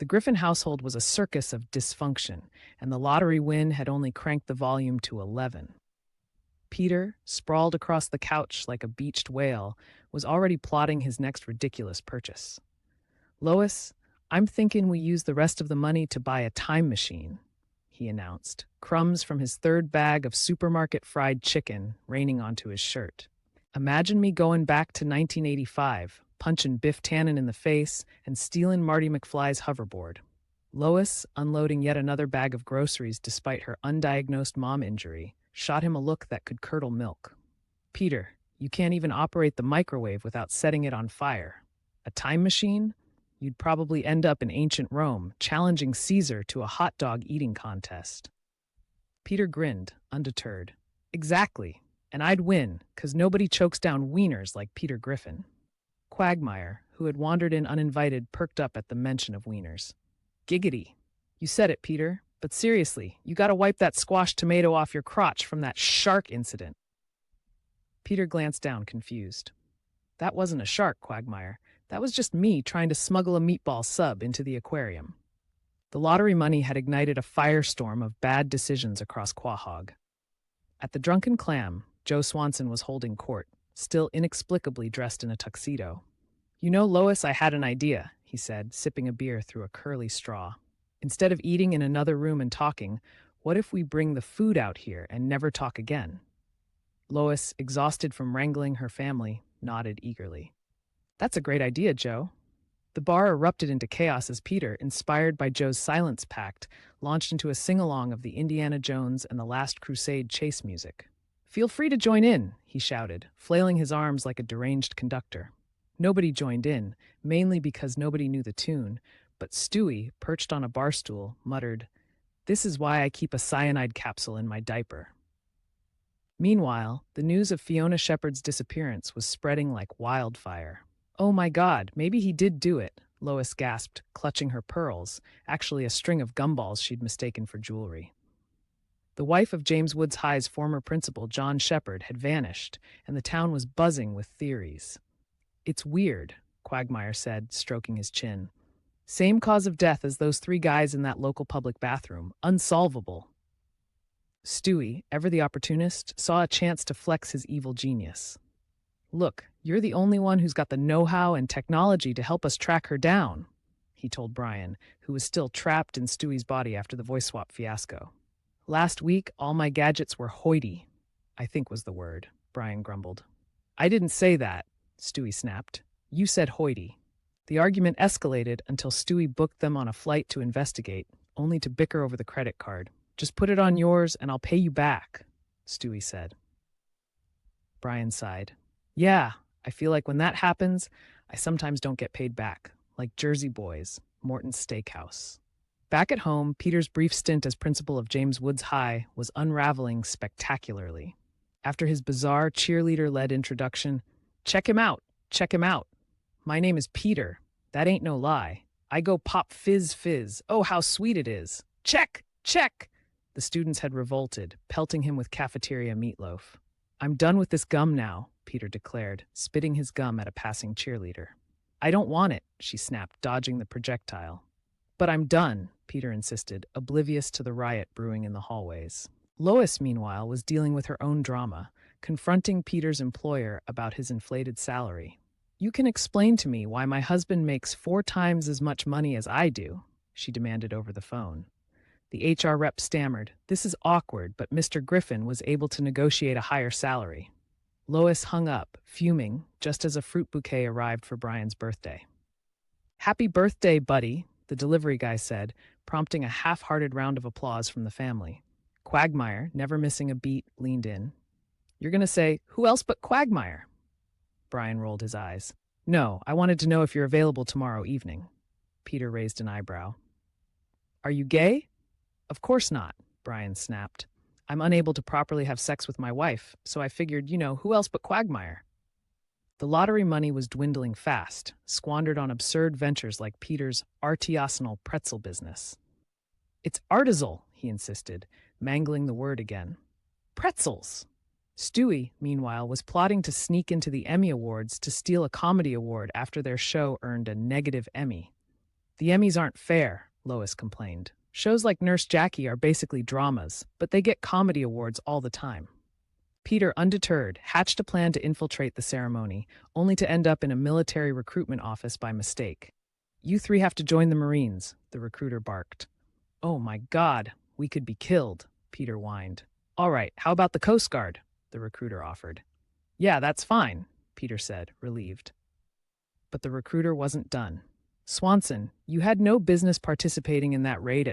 The Griffin household was a circus of dysfunction, and the lottery win had only cranked the volume to 11. Peter, sprawled across the couch like a beached whale, was already plotting his next ridiculous purchase. "Lois, I'm thinking we use the rest of the money to buy a time machine," he announced, crumbs from his third bag of supermarket fried chicken raining onto his shirt. "Imagine me going back to 1985, punching Biff Tannen in the face and stealing Marty McFly's hoverboard." Lois, unloading yet another bag of groceries despite her undiagnosed mom injury, shot him a look that could curdle milk. "Peter, you can't even operate the microwave without setting it on fire. A time machine? You'd probably end up in ancient Rome, challenging Caesar to a hot dog eating contest." Peter grinned, undeterred. "Exactly. And I'd win, 'cause nobody chokes down wieners like Peter Griffin." Quagmire, who had wandered in uninvited, perked up at the mention of wieners. "Giggity. You said it, Peter. But seriously, you gotta wipe that squashed tomato off your crotch from that shark incident." Peter glanced down, confused. "That wasn't a shark, Quagmire. That was just me trying to smuggle a meatball sub into the aquarium." The lottery money had ignited a firestorm of bad decisions across Quahog. At the Drunken Clam, Joe Swanson was holding court, still inexplicably dressed in a tuxedo. "You know, Lois, I had an idea," he said, sipping a beer through a curly straw. "Instead of eating in another room and talking, what if we bring the food out here and never talk again?" Lois, exhausted from wrangling her family, nodded eagerly. "That's a great idea, Joe." The bar erupted into chaos as Peter, inspired by Joe's silence pact, launched into a sing-along of the Indiana Jones and the Last Crusade chase music. "Feel free to join in," he shouted, flailing his arms like a deranged conductor. Nobody joined in, mainly because nobody knew the tune, but Stewie, perched on a bar stool, muttered, "This is why I keep a cyanide capsule in my diaper." Meanwhile, the news of Fiona Shepherd's disappearance was spreading like wildfire. "Oh my God, maybe he did do it," Lois gasped, clutching her pearls, actually a string of gumballs she'd mistaken for jewelry. The wife of James Woods High's former principal, John Shepherd, had vanished, and the town was buzzing with theories. "It's weird," Quagmire said, stroking his chin. "Same cause of death as those 3 guys in that local public bathroom. Unsolvable." Stewie, ever the opportunist, saw a chance to flex his evil genius. "Look, you're the only one who's got the know-how and technology to help us track her down," he told Brian, who was still trapped in Stewie's body after the voice swap fiasco. "Last week, all my gadgets were hoity, I think was the word," Brian grumbled. "I didn't say that," Stewie snapped. "You said hoity." The argument escalated until Stewie booked them on a flight to investigate, only to bicker over the credit card. "Just put it on yours and I'll pay you back," Stewie said. Brian sighed. "Yeah, I feel like when that happens, I sometimes don't get paid back, like Jersey Boys, Morton's Steakhouse." Back at home, Peter's brief stint as principal of James Woods High was unraveling spectacularly. After his bizarre cheerleader-led introduction, check him out, check him out. My name is Peter. That ain't no lie. I go pop fizz fizz. Oh, how sweet it is. Check, check. The students had revolted, pelting him with cafeteria meatloaf. "I'm done with this gum now," Peter declared, spitting his gum at a passing cheerleader. "I don't want it," she snapped, dodging the projectile. "But I'm done," Peter insisted, oblivious to the riot brewing in the hallways. Lois, meanwhile, was dealing with her own drama, confronting Peter's employer about his inflated salary. "You can explain to me why my husband makes 4 times as much money as I do," she demanded over the phone. The HR rep stammered, "This is awkward, but Mr. Griffin was able to negotiate a higher salary." Lois hung up, fuming, just as a fruit bouquet arrived for Brian's birthday. "Happy birthday, buddy," the delivery guy said, prompting a half-hearted round of applause from the family. Quagmire, never missing a beat, leaned in. "You're going to say, 'Who else but Quagmire?'" Brian rolled his eyes. "No, I wanted to know if you're available tomorrow evening." Peter raised an eyebrow. "Are you gay?" "Of course not," Brian snapped. "I'm unable to properly have sex with my wife, so I figured, who else but Quagmire?" The lottery money was dwindling fast, squandered on absurd ventures like Peter's artisanal pretzel business. "It's artisanal," he insisted, mangling the word again. "Pretzels." Stewie, meanwhile, was plotting to sneak into the Emmy Awards to steal a comedy award after their show earned a negative Emmy. The Emmys aren't fair, Lois complained. Shows like Nurse Jackie are basically dramas, but they get comedy awards all the time. Peter, undeterred, hatched a plan to infiltrate the ceremony, only to end up in a military recruitment office by mistake. You three have to join the Marines, the recruiter barked. Oh my God, we could be killed, Peter whined. All right, how about the Coast Guard? The recruiter offered. Yeah, that's fine, Peter said, relieved. But the recruiter wasn't done. Swanson, you had no business participating in that raid at